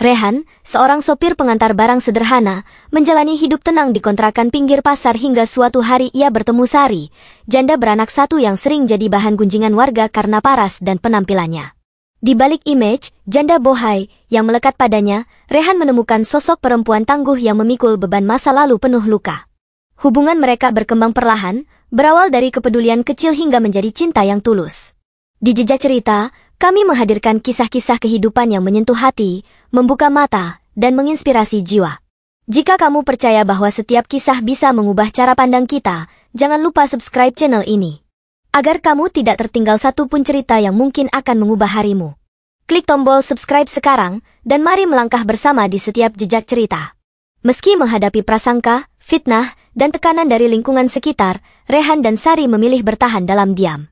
Rehan, seorang sopir pengantar barang sederhana, menjalani hidup tenang di kontrakan pinggir pasar hingga suatu hari ia bertemu Sari, janda beranak satu yang sering jadi bahan gunjingan warga karena paras dan penampilannya. Di balik image janda bohai yang melekat padanya, Rehan menemukan sosok perempuan tangguh yang memikul beban masa lalu penuh luka. Hubungan mereka berkembang perlahan, berawal dari kepedulian kecil hingga menjadi cinta yang tulus. Di jejak cerita, kami menghadirkan kisah-kisah kehidupan yang menyentuh hati, membuka mata, dan menginspirasi jiwa. Jika kamu percaya bahwa setiap kisah bisa mengubah cara pandang kita, jangan lupa subscribe channel ini. Agar kamu tidak tertinggal satu pun cerita yang mungkin akan mengubah harimu. Klik tombol subscribe sekarang, dan mari melangkah bersama di setiap jejak cerita. Meski menghadapi prasangka, fitnah, dan tekanan dari lingkungan sekitar, Rehan dan Sari memilih bertahan dalam diam.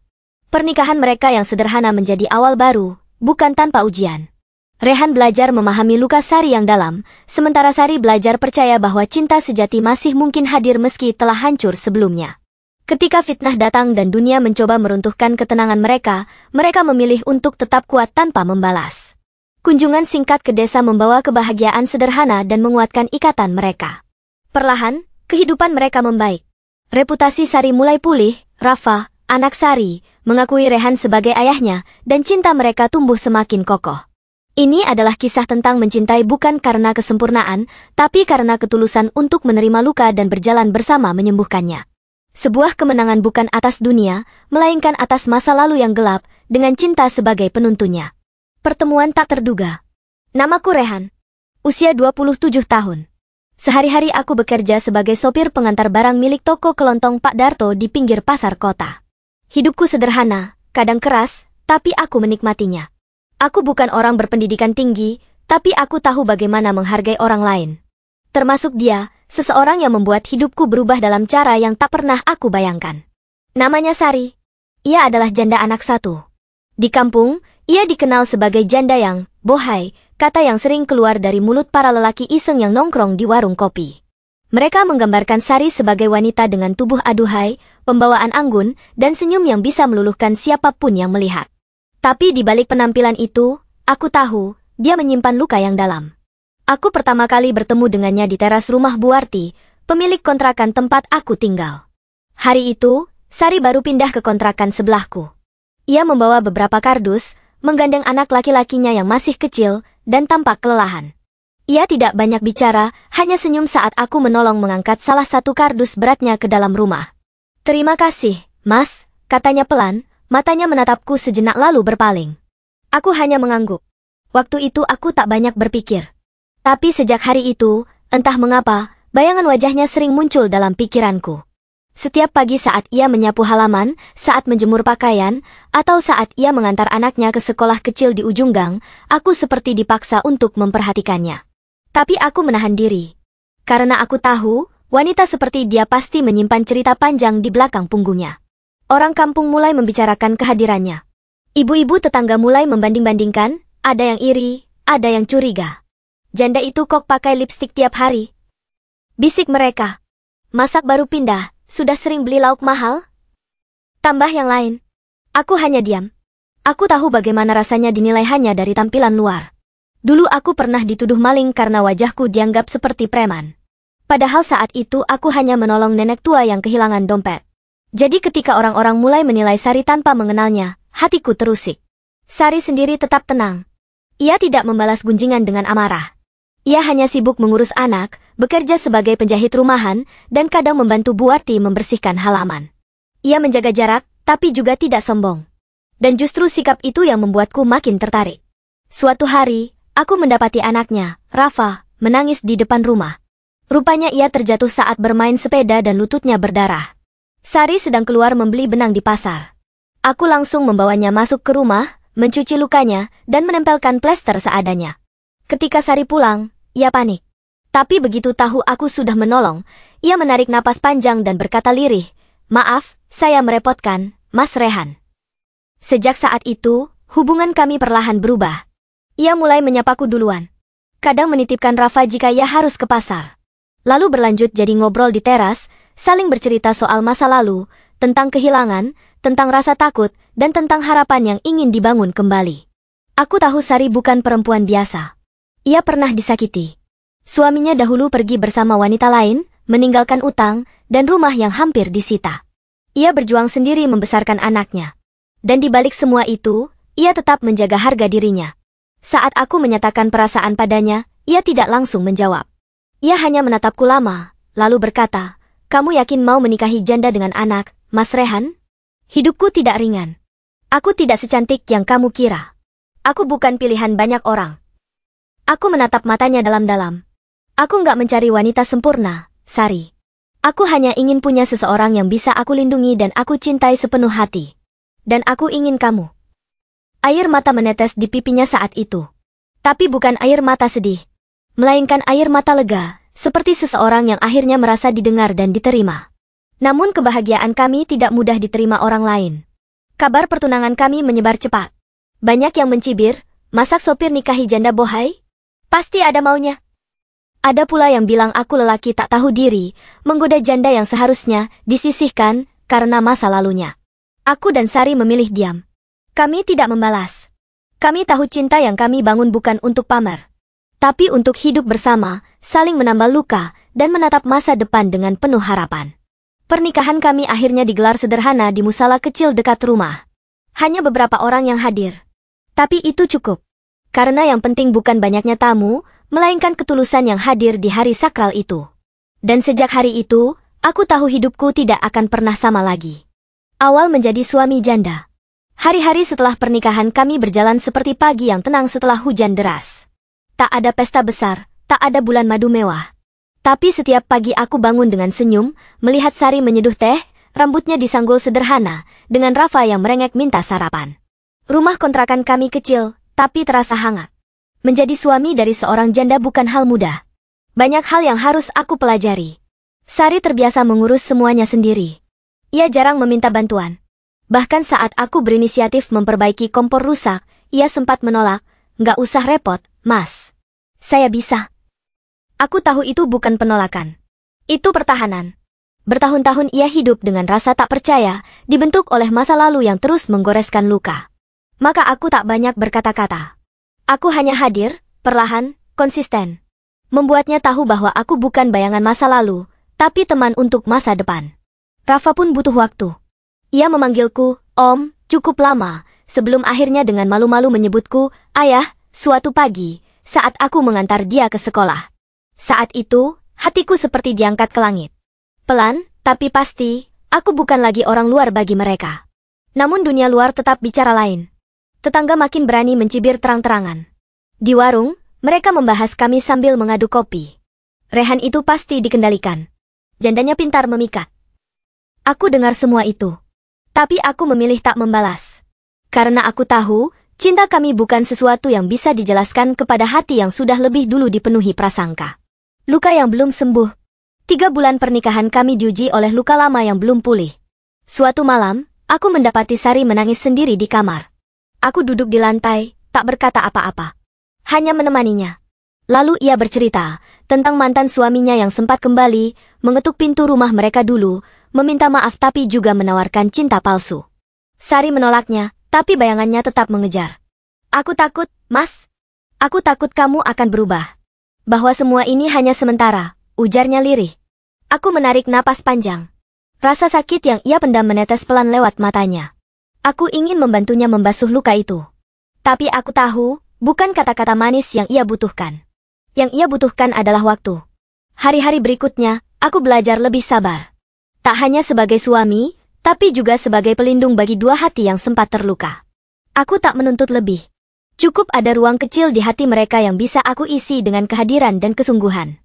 Pernikahan mereka yang sederhana menjadi awal baru, bukan tanpa ujian. Rehan belajar memahami luka Sari yang dalam, sementara Sari belajar percaya bahwa cinta sejati masih mungkin hadir meski telah hancur sebelumnya. Ketika fitnah datang dan dunia mencoba meruntuhkan ketenangan mereka, mereka memilih untuk tetap kuat tanpa membalas. Kunjungan singkat ke desa membawa kebahagiaan sederhana dan menguatkan ikatan mereka. Perlahan, kehidupan mereka membaik. Reputasi Sari mulai pulih, Rafa, anak Sari, mengakui Rehan sebagai ayahnya, dan cinta mereka tumbuh semakin kokoh. Ini adalah kisah tentang mencintai bukan karena kesempurnaan, tapi karena ketulusan untuk menerima luka dan berjalan bersama menyembuhkannya. Sebuah kemenangan bukan atas dunia, melainkan atas masa lalu yang gelap, dengan cinta sebagai penuntunnya. Pertemuan tak terduga. Namaku Rehan. Usia 27 tahun. Sehari-hari aku bekerja sebagai sopir pengantar barang milik toko kelontong Pak Darto di pinggir pasar kota. Hidupku sederhana, kadang keras, tapi aku menikmatinya. Aku bukan orang berpendidikan tinggi, tapi aku tahu bagaimana menghargai orang lain. Termasuk dia, seseorang yang membuat hidupku berubah dalam cara yang tak pernah aku bayangkan. Namanya Sari. Ia adalah janda anak satu. Di kampung, ia dikenal sebagai janda yang bohai, kata yang sering keluar dari mulut para lelaki iseng yang nongkrong di warung kopi. Mereka menggambarkan Sari sebagai wanita dengan tubuh aduhai, pembawaan anggun, dan senyum yang bisa meluluhkan siapapun yang melihat. Tapi di balik penampilan itu, aku tahu, dia menyimpan luka yang dalam. Aku pertama kali bertemu dengannya di teras rumah Buarti, pemilik kontrakan tempat aku tinggal. Hari itu, Sari baru pindah ke kontrakan sebelahku. Ia membawa beberapa kardus, menggandeng anak laki-lakinya yang masih kecil, dan tampak kelelahan. Ia tidak banyak bicara, hanya senyum saat aku menolong mengangkat salah satu kardus beratnya ke dalam rumah. "Terima kasih, Mas," katanya pelan, matanya menatapku sejenak lalu berpaling. Aku hanya mengangguk. Waktu itu aku tak banyak berpikir. Tapi sejak hari itu, entah mengapa, bayangan wajahnya sering muncul dalam pikiranku. Setiap pagi saat ia menyapu halaman, saat menjemur pakaian, atau saat ia mengantar anaknya ke sekolah kecil di ujung gang, aku seperti dipaksa untuk memperhatikannya. Tapi aku menahan diri. Karena aku tahu, wanita seperti dia pasti menyimpan cerita panjang di belakang punggungnya. Orang kampung mulai membicarakan kehadirannya. Ibu-ibu tetangga mulai membanding-bandingkan, ada yang iri, ada yang curiga. Janda itu kok pakai lipstik tiap hari? Bisik mereka. Masak baru pindah, sudah sering beli lauk mahal? Tambah yang lain. Aku hanya diam. Aku tahu bagaimana rasanya dinilai hanya dari tampilan luar. Dulu aku pernah dituduh maling karena wajahku dianggap seperti preman. Padahal saat itu aku hanya menolong nenek tua yang kehilangan dompet. Jadi ketika orang-orang mulai menilai Sari tanpa mengenalnya, hatiku terusik. Sari sendiri tetap tenang. Ia tidak membalas gunjingan dengan amarah. Ia hanya sibuk mengurus anak, bekerja sebagai penjahit rumahan, dan kadang membantu Buarti membersihkan halaman. Ia menjaga jarak, tapi juga tidak sombong. Dan justru sikap itu yang membuatku makin tertarik. Suatu hari, aku mendapati anaknya, Rafa, menangis di depan rumah. Rupanya ia terjatuh saat bermain sepeda dan lututnya berdarah. Sari sedang keluar membeli benang di pasar. Aku langsung membawanya masuk ke rumah, mencuci lukanya, dan menempelkan plester seadanya. Ketika Sari pulang, ia panik. Tapi begitu tahu aku sudah menolong, ia menarik napas panjang dan berkata lirih, "Maaf, saya merepotkan, Mas Rehan." Sejak saat itu, hubungan kami perlahan berubah. Ia mulai menyapaku duluan. Kadang menitipkan Rafa jika ia harus ke pasar. Lalu berlanjut jadi ngobrol di teras, saling bercerita soal masa lalu, tentang kehilangan, tentang rasa takut, dan tentang harapan yang ingin dibangun kembali. Aku tahu Sari bukan perempuan biasa. Ia pernah disakiti. Suaminya dahulu pergi bersama wanita lain, meninggalkan utang, dan rumah yang hampir disita. Ia berjuang sendiri membesarkan anaknya. Dan di balik semua itu, ia tetap menjaga harga dirinya. Saat aku menyatakan perasaan padanya, ia tidak langsung menjawab. Ia hanya menatapku lama, lalu berkata, "Kamu yakin mau menikahi janda dengan anak, Mas Rehan? Hidupku tidak ringan. Aku tidak secantik yang kamu kira. Aku bukan pilihan banyak orang." Aku menatap matanya dalam-dalam. Aku nggak mencari wanita sempurna, Sari. Aku hanya ingin punya seseorang yang bisa aku lindungi dan aku cintai sepenuh hati. Dan aku ingin kamu. Air mata menetes di pipinya saat itu. Tapi bukan air mata sedih. Melainkan air mata lega, seperti seseorang yang akhirnya merasa didengar dan diterima. Namun kebahagiaan kami tidak mudah diterima orang lain. Kabar pertunangan kami menyebar cepat. Banyak yang mencibir, "Masa sopir nikahi janda bohai? Pasti ada maunya." Ada pula yang bilang aku lelaki tak tahu diri, menggoda janda yang seharusnya disisihkan karena masa lalunya. Aku dan Sari memilih diam. Kami tidak membalas. Kami tahu cinta yang kami bangun bukan untuk pamer. Tapi untuk hidup bersama, saling menambal luka, dan menatap masa depan dengan penuh harapan. Pernikahan kami akhirnya digelar sederhana di musala kecil dekat rumah. Hanya beberapa orang yang hadir. Tapi itu cukup. Karena yang penting bukan banyaknya tamu, melainkan ketulusan yang hadir di hari sakral itu. Dan sejak hari itu, aku tahu hidupku tidak akan pernah sama lagi. Awal menjadi suami janda. Hari-hari setelah pernikahan kami berjalan seperti pagi yang tenang setelah hujan deras. Tak ada pesta besar, tak ada bulan madu mewah. Tapi setiap pagi aku bangun dengan senyum, melihat Sari menyeduh teh, rambutnya disanggul sederhana, dengan Rafa yang merengek minta sarapan. Rumah kontrakan kami kecil, tapi terasa hangat. Menjadi suami dari seorang janda bukan hal mudah. Banyak hal yang harus aku pelajari. Sari terbiasa mengurus semuanya sendiri. Ia jarang meminta bantuan. Bahkan saat aku berinisiatif memperbaiki kompor rusak, ia sempat menolak, "Nggak usah repot, Mas. Saya bisa." Aku tahu itu bukan penolakan. Itu pertahanan. Bertahun-tahun ia hidup dengan rasa tak percaya, dibentuk oleh masa lalu yang terus menggoreskan luka. Maka aku tak banyak berkata-kata. Aku hanya hadir, perlahan, konsisten. Membuatnya tahu bahwa aku bukan bayangan masa lalu, tapi teman untuk masa depan. Rafa pun butuh waktu. Ia memanggilku, "Om," cukup lama, sebelum akhirnya dengan malu-malu menyebutku, "Ayah," suatu pagi, saat aku mengantar dia ke sekolah. Saat itu, hatiku seperti diangkat ke langit. Pelan, tapi pasti, aku bukan lagi orang luar bagi mereka. Namun dunia luar tetap bicara lain. Tetangga makin berani mencibir terang-terangan. Di warung, mereka membahas kami sambil mengadu kopi. Rehan itu pasti dikendalikan. Jandanya pintar memikat. Aku dengar semua itu. Tapi aku memilih tak membalas. Karena aku tahu, cinta kami bukan sesuatu yang bisa dijelaskan kepada hati yang sudah lebih dulu dipenuhi prasangka. Luka yang belum sembuh. 3 bulan pernikahan kami diuji oleh luka lama yang belum pulih. Suatu malam, aku mendapati Sari menangis sendiri di kamar. Aku duduk di lantai, tak berkata apa-apa. Hanya menemaninya. Lalu ia bercerita tentang mantan suaminya yang sempat kembali, mengetuk pintu rumah mereka dulu, meminta maaf tapi juga menawarkan cinta palsu. Sari menolaknya, tapi bayangannya tetap mengejar. "Aku takut, Mas. Aku takut kamu akan berubah. Bahwa semua ini hanya sementara," ujarnya lirih. Aku menarik napas panjang. Rasa sakit yang ia pendam menetes pelan lewat matanya. Aku ingin membantunya membasuh luka itu. Tapi aku tahu, bukan kata-kata manis yang ia butuhkan. Yang ia butuhkan adalah waktu. Hari-hari berikutnya, aku belajar lebih sabar. Tak hanya sebagai suami, tapi juga sebagai pelindung bagi dua hati yang sempat terluka. Aku tak menuntut lebih. Cukup ada ruang kecil di hati mereka yang bisa aku isi dengan kehadiran dan kesungguhan.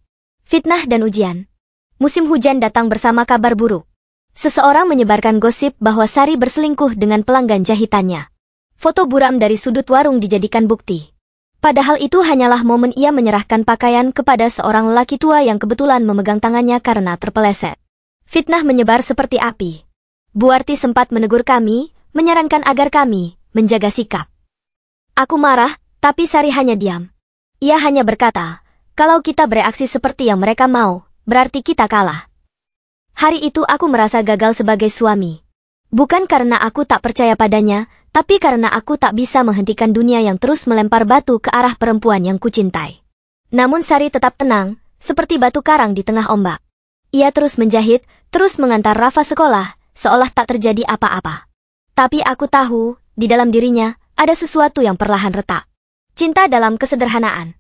Fitnah dan ujian. Musim hujan datang bersama kabar buruk. Seseorang menyebarkan gosip bahwa Sari berselingkuh dengan pelanggan jahitannya. Foto buram dari sudut warung dijadikan bukti. Padahal itu hanyalah momen ia menyerahkan pakaian kepada seorang lelaki tua yang kebetulan memegang tangannya karena terpeleset. Fitnah menyebar seperti api. Buarti sempat menegur kami, menyarankan agar kami menjaga sikap. Aku marah, tapi Sari hanya diam. Ia hanya berkata, "Kalau kita bereaksi seperti yang mereka mau, berarti kita kalah." Hari itu aku merasa gagal sebagai suami. Bukan karena aku tak percaya padanya, tapi karena aku tak bisa menghentikan dunia yang terus melempar batu ke arah perempuan yang kucintai. Namun Sari tetap tenang, seperti batu karang di tengah ombak. Ia terus menjahit, terus mengantar Rafa sekolah, seolah tak terjadi apa-apa. Tapi aku tahu, di dalam dirinya, ada sesuatu yang perlahan retak. Cinta dalam kesederhanaan.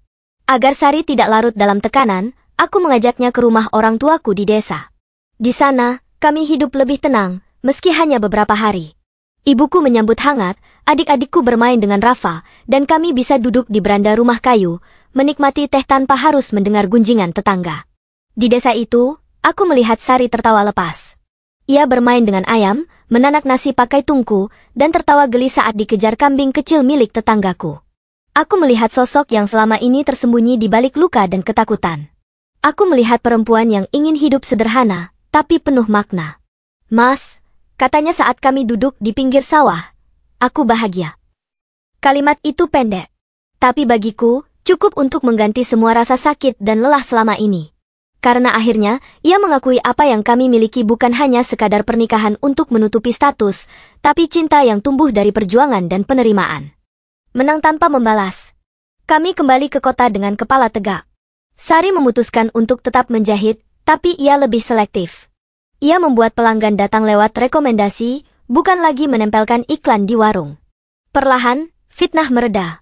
Agar Sari tidak larut dalam tekanan, aku mengajaknya ke rumah orang tuaku di desa. Di sana, kami hidup lebih tenang, meski hanya beberapa hari. Ibuku menyambut hangat, adik-adikku bermain dengan Rafa, dan kami bisa duduk di beranda rumah kayu, menikmati teh tanpa harus mendengar gunjingan tetangga. Di desa itu, aku melihat Sari tertawa lepas. Ia bermain dengan ayam, menanak nasi pakai tungku, dan tertawa geli saat dikejar kambing kecil milik tetanggaku. Aku melihat sosok yang selama ini tersembunyi di balik luka dan ketakutan. Aku melihat perempuan yang ingin hidup sederhana, tapi penuh makna. "Mas," katanya saat kami duduk di pinggir sawah, "aku bahagia." Kalimat itu pendek. Tapi bagiku, cukup untuk mengganti semua rasa sakit dan lelah selama ini. Karena akhirnya, ia mengakui apa yang kami miliki bukan hanya sekadar pernikahan untuk menutupi status, tapi cinta yang tumbuh dari perjuangan dan penerimaan. Menang tanpa membalas. Kami kembali ke kota dengan kepala tegak. Sari memutuskan untuk tetap menjahit, tapi ia lebih selektif. Ia membuat pelanggan datang lewat rekomendasi, bukan lagi menempelkan iklan di warung. Perlahan, fitnah mereda.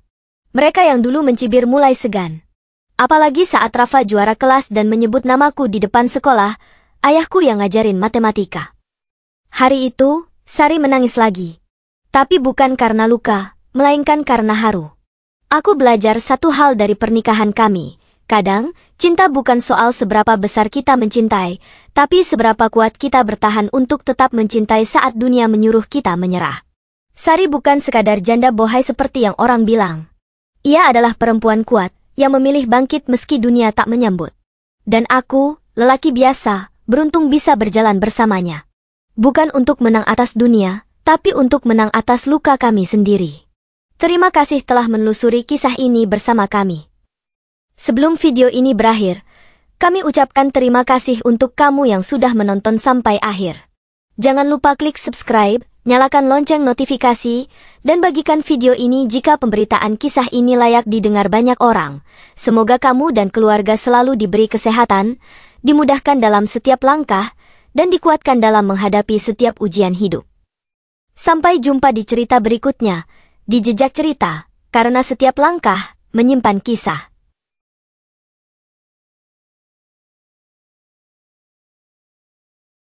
Mereka yang dulu mencibir mulai segan. Apalagi saat Rafa juara kelas dan menyebut namaku di depan sekolah, ayahku yang ngajarin matematika. Hari itu, Sari menangis lagi. Tapi bukan karena luka, melainkan karena haru. Aku belajar satu hal dari pernikahan kami. Kadang, cinta bukan soal seberapa besar kita mencintai, tapi seberapa kuat kita bertahan untuk tetap mencintai saat dunia menyuruh kita menyerah. Sari bukan sekadar janda bohai seperti yang orang bilang. Ia adalah perempuan kuat, yang memilih bangkit meski dunia tak menyambut. Dan aku, lelaki biasa, beruntung bisa berjalan bersamanya. Bukan untuk menang atas dunia, tapi untuk menang atas luka kami sendiri. Terima kasih telah menelusuri kisah ini bersama kami. Sebelum video ini berakhir, kami ucapkan terima kasih untuk kamu yang sudah menonton sampai akhir. Jangan lupa klik subscribe, nyalakan lonceng notifikasi, dan bagikan video ini jika pemberitaan kisah ini layak didengar banyak orang. Semoga kamu dan keluarga selalu diberi kesehatan, dimudahkan dalam setiap langkah, dan dikuatkan dalam menghadapi setiap ujian hidup. Sampai jumpa di cerita berikutnya, di Jejak Cerita, karena setiap langkah menyimpan kisah.